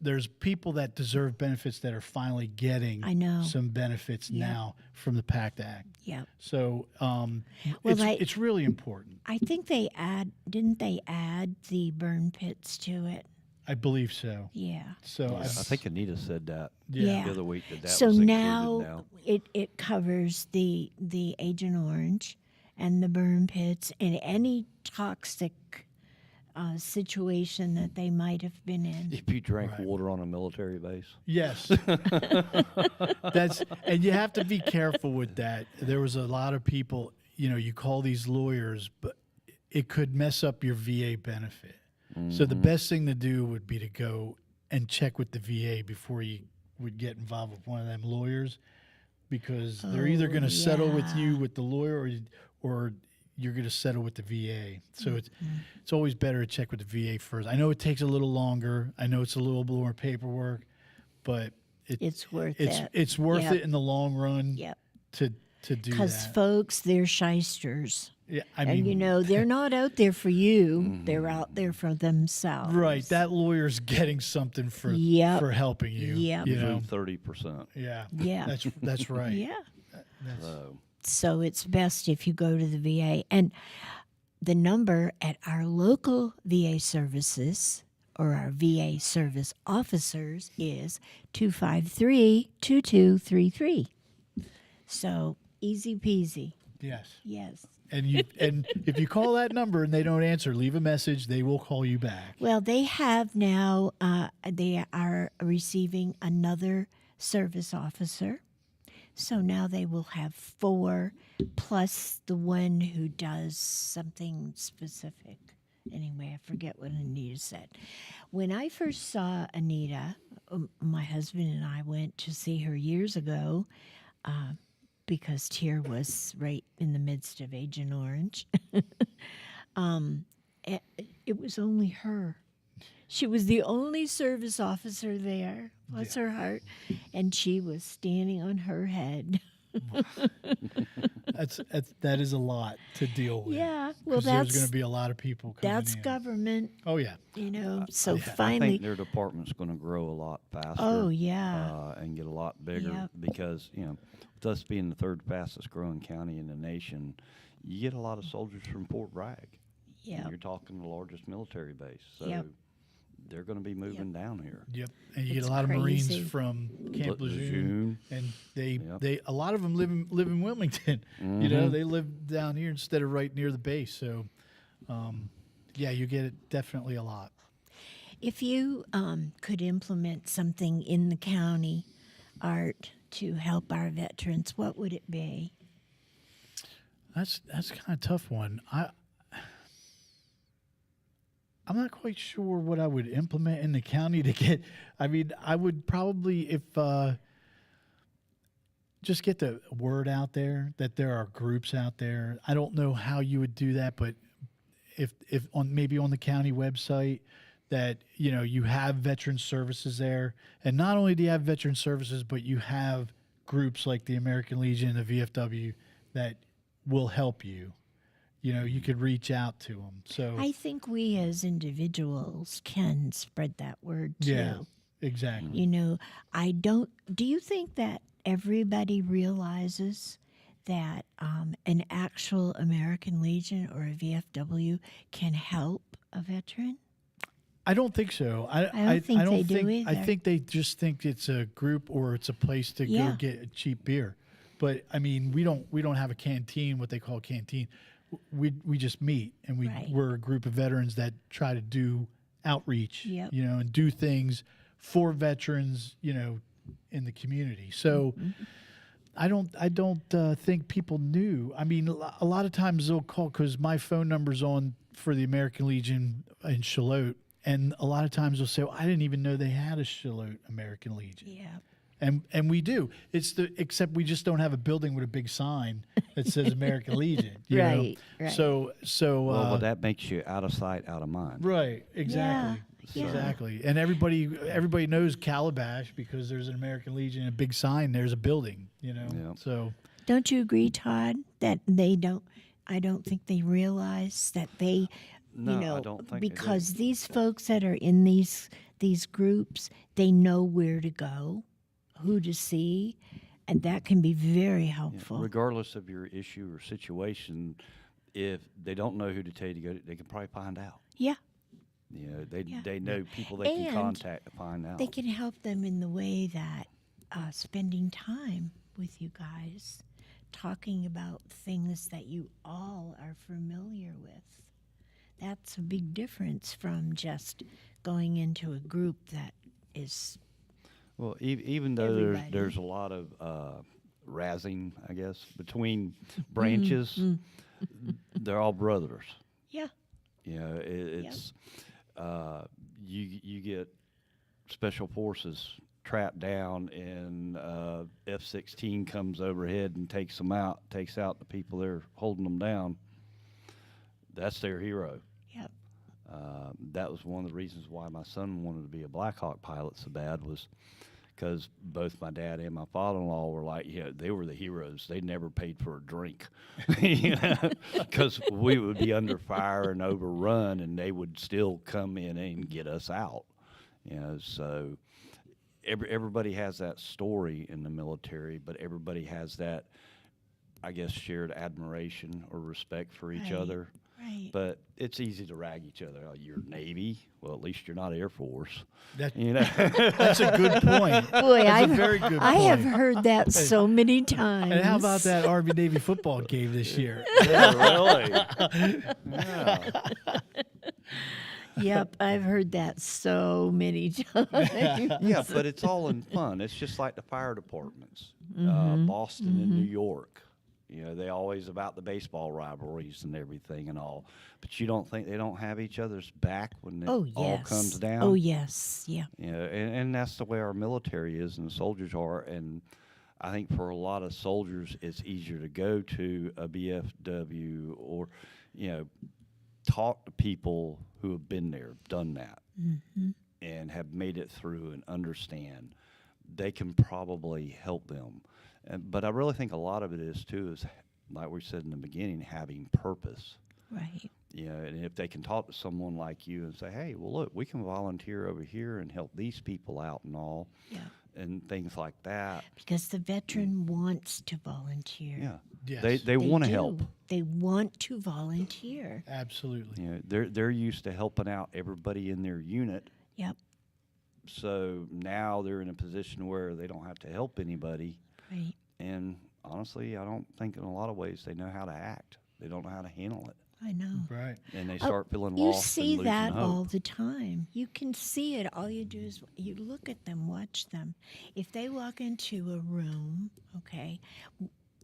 B: there's people that deserve benefits that are finally getting
A: I know.
B: some benefits
A: Yeah.
B: now from the PACT Act.
A: Yeah.
B: So
A: Well,
B: it's really important.
A: I think didn't they add the burn pits to it?
B: I believe so.
A: Yeah.
B: So
C: Yeah, I think Anita said that
A: Yeah.
C: the other week that
A: So
C: was
A: now,
C: included now.
A: it covers the Agent Orange and the burn pits and any toxic situation that they might have been in.
C: If you drank
B: Right.
C: water on a military base.
B: yes, and you have to be careful with that. There was a lot of people. You know, you call these lawyers, but it could mess up your VA benefit. So the best thing to do would be to go and check with the VA before you would get involved with one of them lawyers, because they're either going to settle with you with the lawyer, or you're going to settle with the VA. So it's always better to check with the VA first. I know it takes a little longer. I know it's a little more paperwork, but
A: It's worth it.
B: It's worth
A: Yep.
B: it in the long run.
A: Yep.
B: To do
A: Because
B: that.
A: folks, they're shysters.
B: Yeah, I
A: And
B: mean,
A: they're not out there for you. They're out there for themselves.
B: right? That lawyer's getting something for
A: Yep.
B: for helping you.
A: Yep.
B: You
C: Usually
B: know,
C: 30%.
B: yeah,
A: Yeah.
B: that's right.
A: Yeah.
C: So
A: So it's best if you go to the VA. And the number at our local VA services or our VA service officers is 253-2233. So easy peasy.
B: Yes.
A: Yes.
B: And if you call that number and they don't answer, leave a message. They will call you back.
A: Well, they have now, they are receiving another service officer. So now they will have 4 plus the one who does something specific. Anyway, I forget what Anita said. When I first saw Anita, my husband and I went to see her years ago because Tier was right in the midst of Agent Orange. It was only her. She was the only service officer there, bless her heart, and she was standing on her head.
B: That is a lot to deal with.
A: Yeah, well,
B: 'Cause there's going
A: that's
B: to be a lot of people coming
A: that's
B: in.
A: government,
B: Oh yeah.
A: So
C: I
A: finally,
C: think their department's going to grow a lot faster.
A: oh yeah,
C: And get a lot bigger
A: Yep.
C: because, with us being the third fastest growing county in the nation, you get a lot of soldiers from Fort Bragg.
A: yeah,
C: You're talking the largest military base. So
A: Yep.
C: they're going to be moving down here.
B: Yep. And you
A: It's
B: get a lot of
A: crazy.
B: Marines from Camp Lejeune, and
C: Yep.
B: they a lot of them live in Wilmington. You know, they live down here instead of right near the base. So, yeah, you get it definitely a lot.
A: If you could implement something in the county, Art, to help our veterans, what would it be?
B: That's kind of a tough one. I'm not quite sure what I would implement in the county to get. I mean, I would probably just get the word out there that there are groups out there. I don't know how you would do that, but if on maybe on the county website that you have veteran services there, and not only do you have veteran services, but you have groups like the American Legion and the VFW that will help you. You could reach out to them. So
A: I think we as individuals can spread that word too.
B: yeah, exactly.
A: Do you think that everybody realizes that an actual American Legion or a VFW can help a veteran?
B: I don't think so.
A: I don't think they do
B: I
A: either.
B: think they just think it's a group or it's a place to
A: Yeah.
B: go get a cheap beer. But I mean, we don't have a canteen, what they call a canteen. We just meet, and
A: Right.
B: we're a group of veterans that try to do outreach,
A: Yep.
B: you know, and do things for veterans, you know, in the community. So I don't think people knew. I mean, a lot of times they'll call, because my phone number's on for the American Legion in Charlotte, and a lot of times they'll say, well, I didn't even know they had a Charlotte American Legion.
A: Yeah.
B: And we do. Except we just don't have a building with a big sign that says American Legion. You know?
A: Right, right.
B: So
C: Well, that makes you out of sight, out of mind.
B: right, exactly.
A: Yeah.
B: Exactly. And everybody knows Calabash because there's an American Legion, a big sign, there's a building, you know.
C: Yeah.
B: So
A: Don't you agree, Todd, that I don't think they realize that they,
C: No,
A: you know,
C: I don't think they do.
A: because these folks that are in these groups, they know where to go, who to see, and that can be very
C: Yeah,
A: helpful.
C: regardless of your issue or situation, if they don't know who to tell you to go to, they can probably find out.
A: Yeah.
C: You know,
A: Yeah.
C: they know people they can
A: And
C: contact to find out.
A: They can help them in the way that spending time with you guys, talking about things that you all are familiar with. That's a big difference from just going into a group that is,
C: Well, even though
A: Everybody.
C: there's a lot of razzing, I guess, between branches, they're all brothers.
A: yeah,
C: You know, it's you get special forces trapped down, and F-16 comes overhead and takes out the people that are holding them down. That's their hero.
A: yep,
C: That was one of the reasons why my son wanted to be a Black Hawk pilot so bad, was because both my dad and my father-in-law were like, yeah, they were the heroes. They never paid for a drink, because we would be under fire and overrun, and they would still come in and get us out. You know, so everybody has that story in the military, but everybody has that, I guess, shared admiration or respect for each
A: Right.
C: other.
A: right.
C: But it's easy to rag each other. Oh, you're Navy. Well, at least you're not Air Force.
B: that,
C: You know.
B: that's a good point.
A: Boy,
B: That's a very good
A: I have
B: point.
A: heard that so many times.
B: And how about that Army Navy football game this year?
C: Yeah, really. Yeah.
A: Yep, I've heard that so many times.
C: Yeah, but it's all in fun. It's just like the fire departments, Boston and New York. You know, they always about the baseball rivalries and everything and all. But you don't think they don't have each other's back when it
A: Oh, yes.
C: all comes down?
A: Oh, yes, yeah.
C: You know, and that's the way our military is and the soldiers are. And I think for a lot of soldiers, it's easier to go to a BFW or, you know, talk to people who have been there, done that, and have made it through and understand. They can probably help them. But I really think a lot of it is, too, is, like we said in the beginning, having purpose.
A: Right.
C: You know, and if they can talk to someone like you and say, hey, well, look, we can volunteer over here and help these people out and all,
A: Yeah.
C: and things like that.
A: Because the veteran wants to volunteer.
C: Yeah.
B: Yes.
C: They want to
A: do.
C: help.
A: They want to volunteer.
B: Absolutely.
C: You know, they're used to helping out everybody in their unit.
A: Yep.
C: So now they're in a position where they don't have to help anybody.
A: Right.
C: And honestly, I don't think in a lot of ways they know how to act. They don't know how to handle it.
A: I know.
B: Right.
C: And they
A: Oh,
C: start feeling
A: you
C: lost
A: see
C: and losing
A: that
C: hope.
A: all the time. You can see it. All you do is you look at them, watch them. If they walk into a room, okay,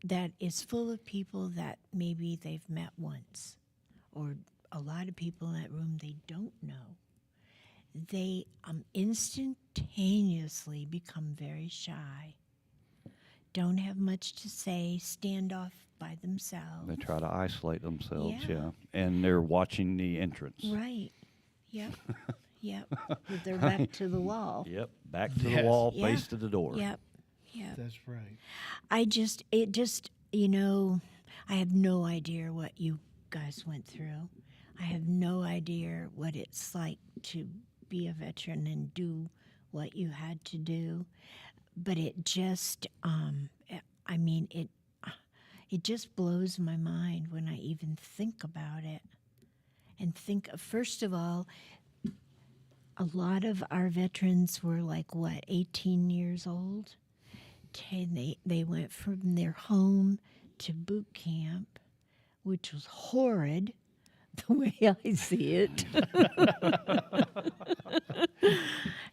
A: that is full of people that maybe they've met once, or a lot of people in that room they don't know, they instantaneously become very shy. Don't have much to say, stand off by themselves.
C: They try to isolate themselves,
A: Yeah.
C: yeah. And they're watching the entrance.
A: Right. Yep. Yep. With their back to the wall.
C: Yep. Back to
B: Yes.
C: the wall,
A: Yeah.
C: face to the door.
A: Yep. Yep.
B: That's right.
A: You know, I have no idea what you guys went through. I have no idea what it's like to be a veteran and do what you had to do. But it just, it just blows my mind when I even think about it. And think, first of all, a lot of our veterans were like, 18 years old? they went from their home to boot camp, which was horrid, the way I see it.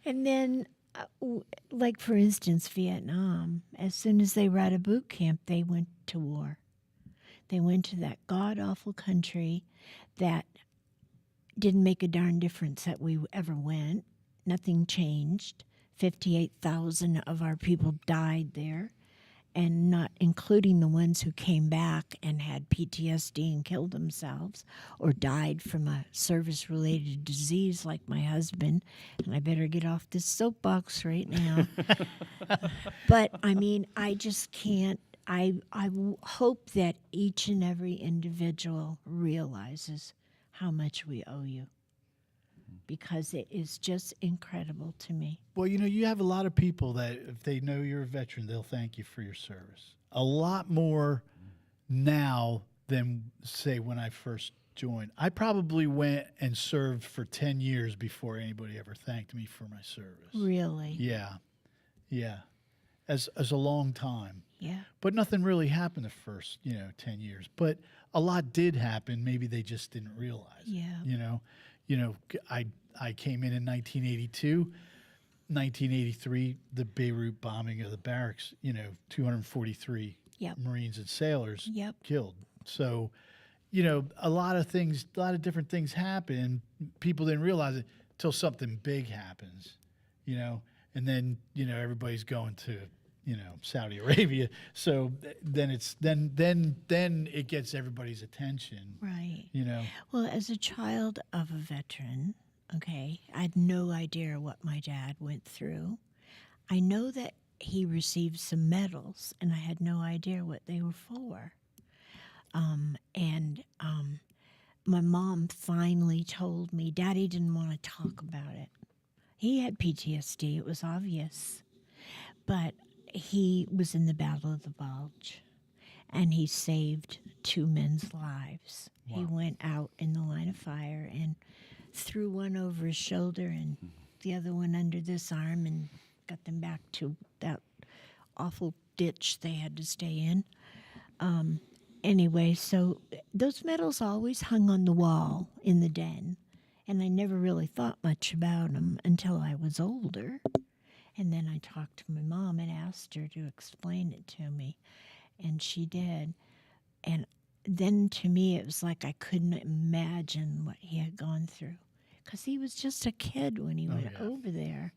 A: And then, like for instance, Vietnam, as soon as they were out of boot camp, they went to war. They went to that god-awful country that didn't make a darn difference that we ever went. Nothing changed. 58,000 of our people died there, and not including the ones who came back and had PTSD and killed themselves or died from a service-related disease like my husband. And I better get off this soapbox right now. But, I mean, I just can't. I hope that each and every individual realizes how much we owe you, because it is just incredible to me.
B: Well, you know, you have a lot of people that if they know you're a veteran, they'll thank you for your service. A lot more now than, say, when I first joined. I probably went and served for 10 years before anybody ever thanked me for my service.
A: Really?
B: Yeah. Yeah. As a long time.
A: Yeah.
B: But nothing really happened the first, 10 years. But a lot did happen. Maybe they just didn't realize.
A: Yeah.
B: I came in 1982. 1983, the Beirut bombing of the barracks, 243
A: Yep.
B: Marines and sailors
A: Yep.
B: killed. So, a lot of different things happen. People didn't realize it till something big happens, and then, everybody's going to, Saudi Arabia. So then it gets everybody's attention,
A: Right.
B: you.
A: Well, as a child of a veteran, okay, I had no idea what my dad went through. I know that he received some medals, and I had no idea what they were for. My mom finally told me. Daddy didn't want to talk about it. He had PTSD, it was obvious. But he was in the Battle of the Bulge, and he saved 2 men's lives.
B: Wow.
A: He went out in the line of fire and threw one over his shoulder and the other one under this arm and got them back to that awful ditch they had to stay in. Anyway, so those medals always hung on the wall in the den, and I never really thought much about them until I was older. And then I talked to my mom and asked her to explain it to me, and she did. And then to me, it was like I couldn't imagine what he had gone through, because he was just a kid when he went over there.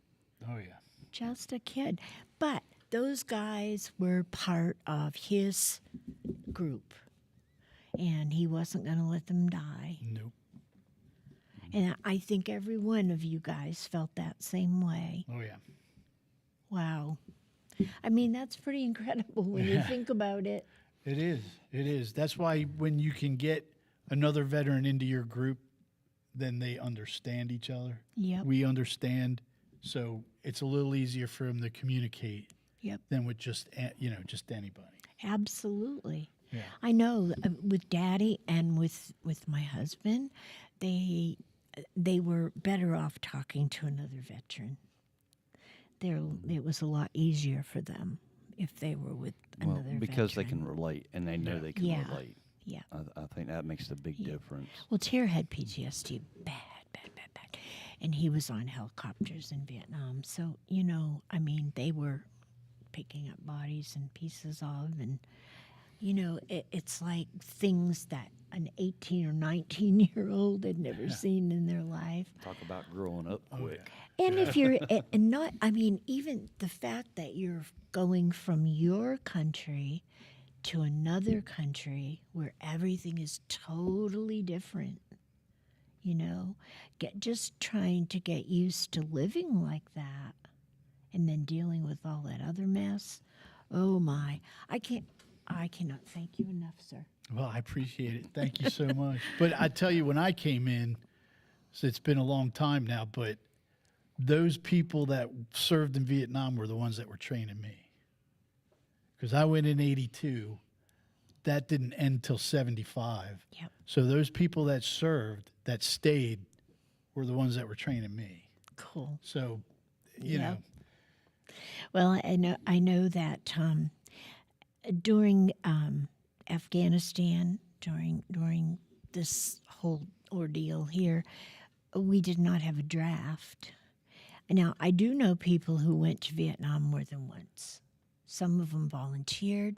B: Oh, yeah.
A: Just a kid. But those guys were part of his group, and he wasn't going to let them die.
B: Nope.
A: And I think every one of you guys felt that same way.
B: Oh, yeah.
A: Wow. I mean, that's pretty incredible when you think about it.
B: It is. It is. That's why when you can get another veteran into your group, then they understand each other.
A: Yep.
B: We understand. So it's a little easier for them to communicate
A: Yep.
B: than with just anybody.
A: Absolutely.
B: Yeah.
A: I know with Daddy and with my husband, they were better off talking to another veteran. It was a lot easier for them if they were with another veteran.
C: Because they can relate, and they know they can
A: Yeah.
C: relate.
A: Yeah.
C: I think that makes the big difference.
A: Well, Ter had PTSD bad. And he was on helicopters in Vietnam. So, I mean, they were picking up bodies and pieces of, and, it's like things that an 18 or 19-year-old had never seen in their life.
C: Talk about growing up quick.
A: And if you're, and not, I mean, even the fact that you're going from your country to another country where everything is totally different, just trying to get used to living like that and then dealing with all that other mess. Oh my, I cannot thank you enough, sir.
B: Well, I appreciate it. Thank you so much. But I tell you, when I came in, so it's been a long time now, but those people that served in Vietnam were the ones that were training me. Because I went in 82. That didn't end till 75.
A: Yep.
B: So those people that served, that stayed, were the ones that were training me.
A: Cool.
B: So, you
A: Yep.
B: know,
A: Well, I know that during Afghanistan, during this whole ordeal here, we did not have a draft. Now, I do know people who went to Vietnam more than once. Some of them volunteered,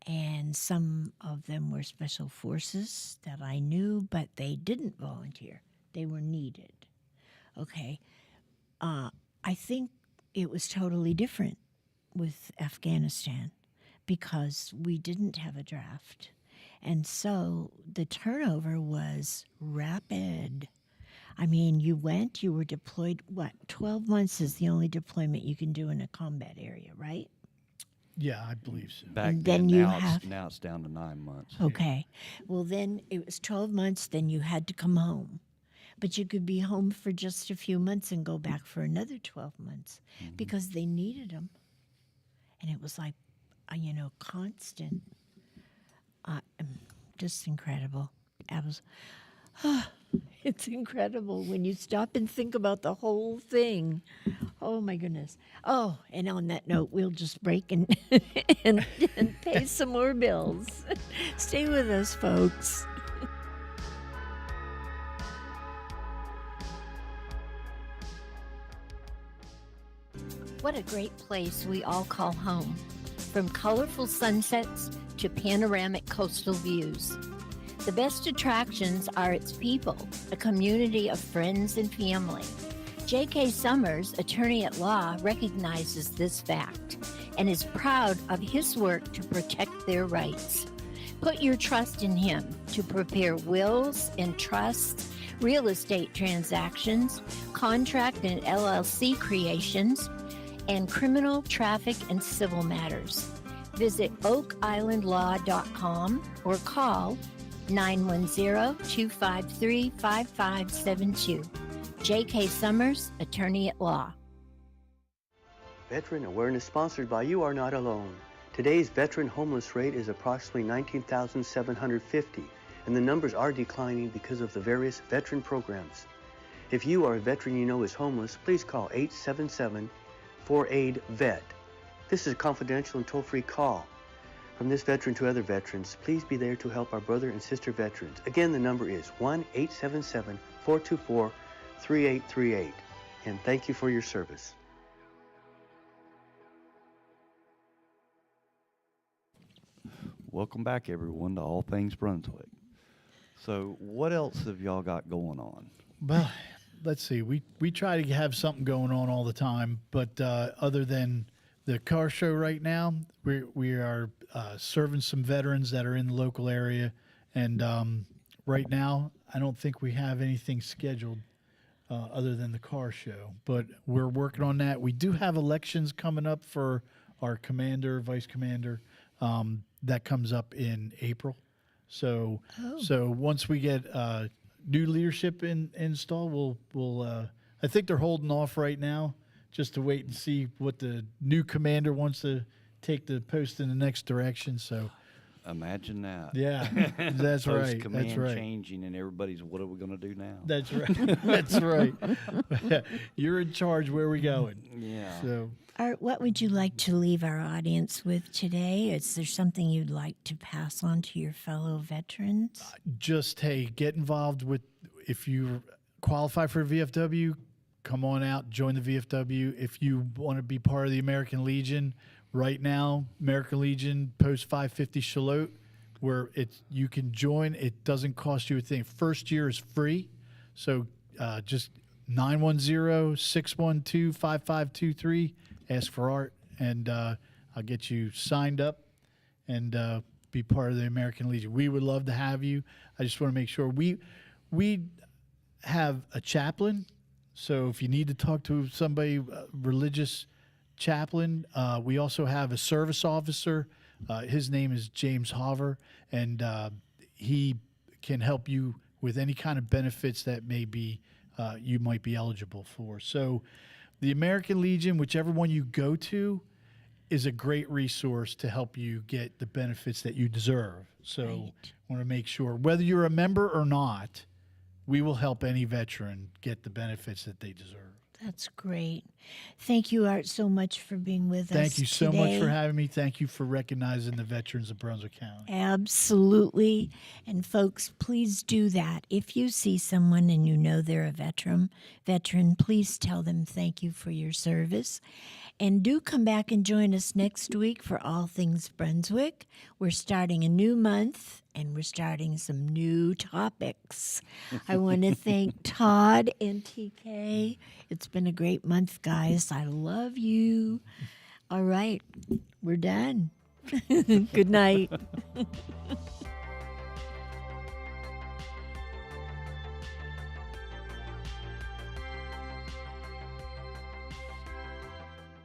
A: and some of them were special forces that I knew, but they didn't volunteer. They were needed. Okay. I think it was totally different with Afghanistan because we didn't have a draft. And so the turnover was rapid. I mean, you were deployed, 12 months is the only deployment you can do in a combat area, right?
B: Yeah, I believe so.
C: Back
A: And
C: then,
A: then you
C: now,
A: have-
C: now it's down to 9 months.
A: Okay. Well, then it was 12 months, then you had to come home. But you could be home for just a few months and go back for another 12 months because they needed them. And it was like, constant. Just incredible. It's incredible when you stop and think about the whole thing. Oh, my goodness. Oh, and on that note, we'll just break and, and pay some more bills. Stay with us, folks.
E: What a great place we all call home. From colorful sunsets to panoramic coastal views. The best attractions are its people, a community of friends and family. J.K. Summers, attorney at law, recognizes this fact and is proud of his work to protect their rights. Put your trust in him to prepare wills and trusts, real estate transactions, contract and LLC creations, and criminal, traffic, and civil matters. Visit oakislandlaw.com or call 910-253-5572. J.K. Summers, attorney at law.
D: Veteran Awareness sponsored by You Are Not Alone. Today's veteran homeless rate is approximately 19,750, and the numbers are declining because of the various veteran programs. If you or a veteran you know is homeless, please call 877-4AID-VET. This is a confidential and toll-free call. From this veteran to other veterans, please be there to help our brother and sister veterans. Again, the number is 1-877-424-3838. And thank you for your service.
C: Welcome back, everyone, to All Things Brunswick. So, what else have y'all got going on?
B: Well, let's see. We try to have something going on all the time, but other than the car show right now, we are serving some veterans that are in the local area, and right now I don't think we have anything scheduled other than the car show. But we're working on that. We do have elections coming up for our commander, vice commander. That comes up in April. So once we get new leadership installed, we'll I think they're holding off right now just to wait and see what the new commander wants to take the post in the next direction. So
C: Imagine that.
B: yeah, that's right.
C: Post-command
B: That's right.
C: changing, and everybody's, what are we going to do now?
B: That's right. That's right. You're in charge. Where are we going?
C: Yeah.
B: So
A: Art, what would you like to leave our audience with today? Is there something you'd like to pass on to your fellow veterans?
B: just, hey, get involved with, if you qualify for VFW, come on out, join the VFW. If you want to be part of the American Legion, right now, American Legion Post 550 Charlotte, where you can join. It doesn't cost you a thing. First year is free. So just 910-612-5523. Ask for Art, and I'll get you signed up and be part of the American Legion. We would love to have you. I just want to make sure we have a chaplain. So if you need to talk to somebody, religious chaplain, we also have a service officer. His name is James Hover, and he can help you with any kind of benefits that maybe you might be eligible for. So the American Legion, whichever one you go to, is a great resource to help you get the benefits that you deserve. So
A: Right.
B: I want to make sure, whether you're a member or not, we will help any veteran get the benefits that they deserve.
A: That's great. Thank you, Art, so much for being with us.
B: Thank you so much for
A: today.
B: having me. Thank you for recognizing the veterans of Brunswick County.
A: Absolutely. And folks, please do that. If you see someone and you know they're a veteran, please tell them thank you for your service. And do come back and join us next week for All Things Brunswick. We're starting a new month and we're starting some new topics. I want to thank Todd and TK. It's been a great month, guys. I love you. All right, we're done. Good night.